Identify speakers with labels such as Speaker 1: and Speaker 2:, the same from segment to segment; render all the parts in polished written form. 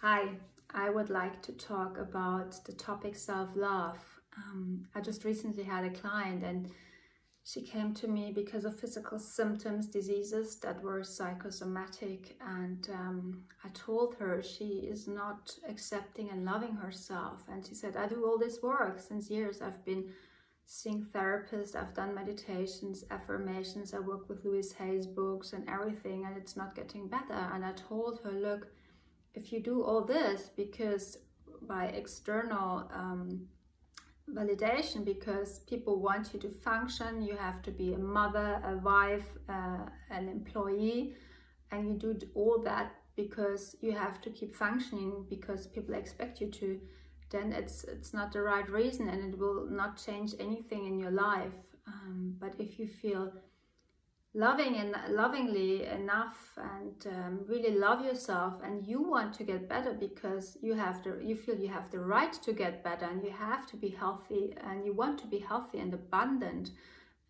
Speaker 1: Hi, I would like to talk about the topic self-love. I just recently had a client and she came to me because of physical symptoms, diseases that were psychosomatic, and I told her she is not accepting and loving herself. And she said, I do all this work since years. I've been seeing therapists, I've done meditations, affirmations, I work with Louise Hay's books and everything, and it's not getting better. And I told her, look, if you do all this because by external validation, because people want you to function, you have to be a mother, a wife, an employee, and you do all that because you have to keep functioning because people expect you to, then it's not the right reason, and it will not change anything in your life. But if you feel lovingly enough and really love yourself, and you want to get better because you feel you have the right to get better, and you have to be healthy, and you want to be healthy and abundant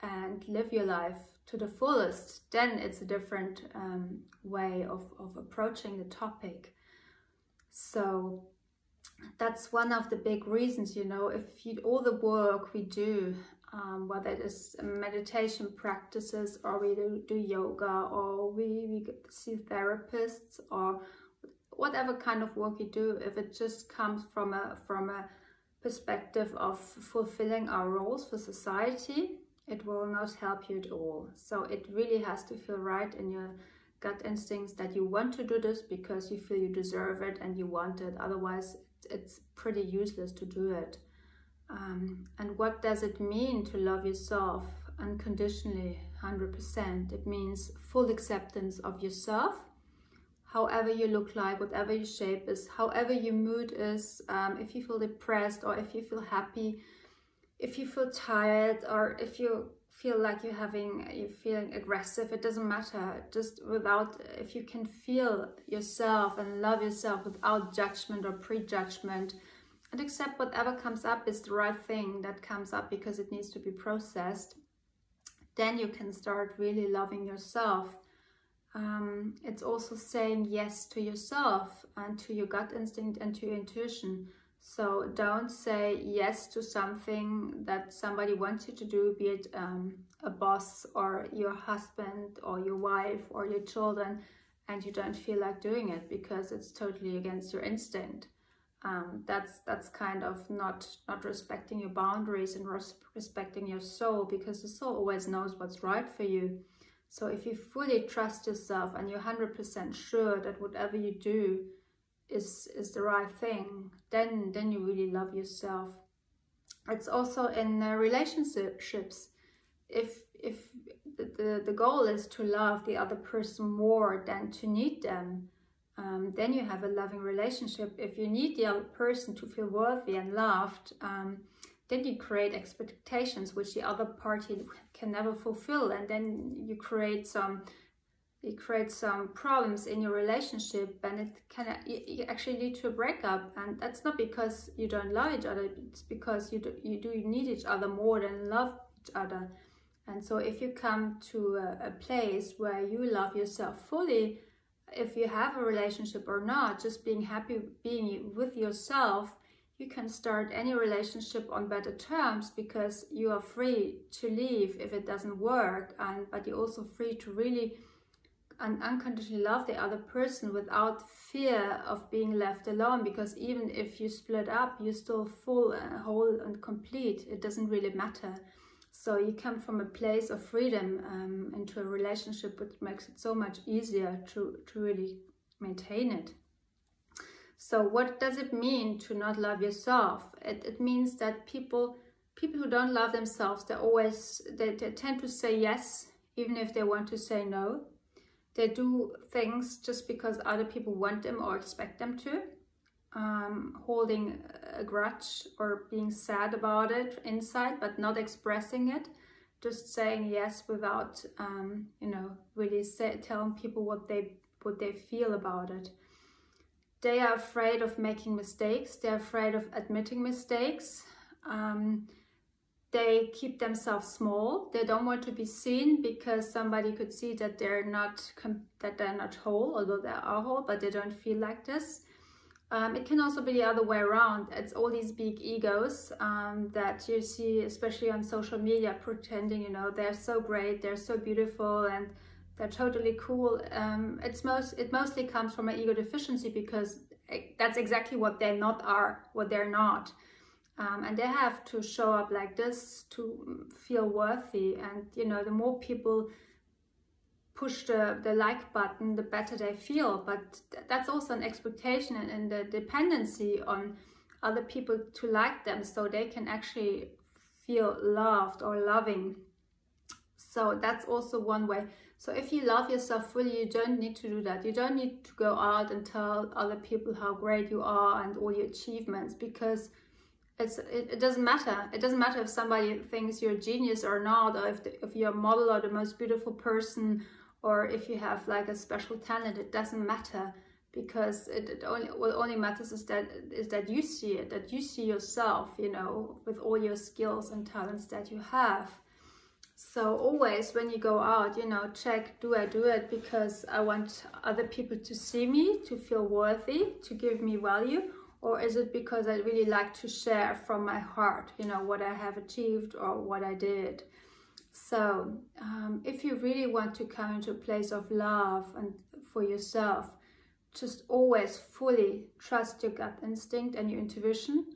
Speaker 1: and live your life to the fullest, then it's a different way of approaching the topic. So that's one of the big reasons, you know, all the work we do, whether it is meditation practices, or we do yoga, or we see therapists, or whatever kind of work you do, if it just comes from a perspective of fulfilling our roles for society, it will not help you at all. So it really has to feel right in your gut instincts that you want to do this because you feel you deserve it and you want it. Otherwise, it's pretty useless to do it. And what does it mean to love yourself unconditionally, 100%? It means full acceptance of yourself, however you look like, whatever your shape is, however your mood is, if you feel depressed or if you feel happy, if you feel tired, or if you feel like you're feeling aggressive, it doesn't matter. Just if you can feel yourself and love yourself without judgment or prejudgment, and accept whatever comes up is the right thing that comes up because it needs to be processed, then you can start really loving yourself. It's also saying yes to yourself and to your gut instinct and to your intuition. So don't say yes to something that somebody wants you to do, be it a boss or your husband or your wife or your children, and you don't feel like doing it because it's totally against your instinct. That's kind of not respecting your boundaries and respecting your soul, because the soul always knows what's right for you. So if you fully trust yourself and you're 100% sure that whatever you do is the right thing, then you really love yourself. It's also in relationships. If the goal is to love the other person more than to need them, then you have a loving relationship. If you need the other person to feel worthy and loved, then you create expectations which the other party can never fulfill, and then you create some problems in your relationship, and it can actually lead to a breakup. And that's not because you don't love each other, it's because you need each other more than love each other. And so if you come to a place where you love yourself fully, if you have a relationship or not, just being happy being with yourself, you can start any relationship on better terms, because you are free to leave if it doesn't work, but you're also free to really and unconditionally love the other person without fear of being left alone, because even if you split up, you're still full and whole and complete. It doesn't really matter. So you come from a place of freedom into a relationship, which makes it so much easier to really maintain it. So what does it mean to not love yourself? It means that people who don't love themselves, they tend to say yes even if they want to say no. They do things just because other people want them or expect them to, holding a grudge or being sad about it inside, but not expressing it, just saying yes without, really telling people what they feel about it. They are afraid of making mistakes. They're afraid of admitting mistakes. They keep themselves small. They don't want to be seen because somebody could see that they're not whole, although they are whole, but they don't feel like this. It can also be the other way around. It's all these big egos that you see, especially on social media, pretending, you know, they're so great, they're so beautiful, and they're totally cool. It mostly comes from an ego deficiency, because that's exactly what they're not. And they have to show up like this to feel worthy. And, you know, the more people push the like button, the better they feel. But that's also an expectation and the dependency on other people to like them, so they can actually feel loved or loving. So that's also one way. So if you love yourself fully, you don't need to do that. You don't need to go out and tell other people how great you are and all your achievements, because it doesn't matter. It doesn't matter if somebody thinks you're a genius or not, or if you're a model or the most beautiful person, or if you have like a special talent. It doesn't matter, because what only matters is that you see it, that you see yourself, you know, with all your skills and talents that you have. So always when you go out, you know, check, do I do it because I want other people to see me, to feel worthy, to give me value? Or is it because I really like to share from my heart, you know, what I have achieved or what I did? So if you really want to come into a place of love and for yourself, just always fully trust your gut instinct and your intuition.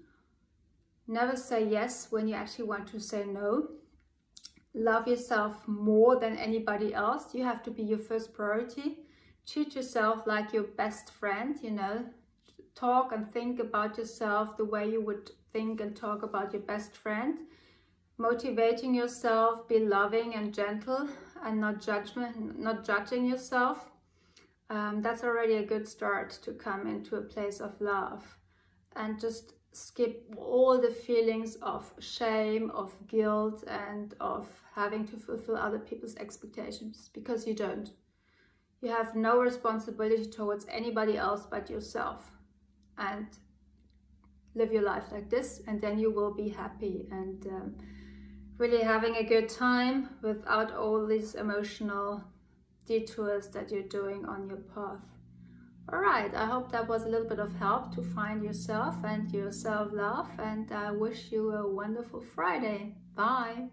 Speaker 1: Never say yes when you actually want to say no. Love yourself more than anybody else. You have to be your first priority. Treat yourself like your best friend, you know. Talk and think about yourself the way you would think and talk about your best friend. Motivating yourself, be loving and gentle, and not judging yourself. That's already a good start to come into a place of love. And just skip all the feelings of shame, of guilt, and of having to fulfill other people's expectations, because you don't. You have no responsibility towards anybody else but yourself. And live your life like this, and then you will be happy and really having a good time without all these emotional detours that you're doing on your path. All right, I hope that was a little bit of help to find yourself and your self-love, and I wish you a wonderful Friday. Bye.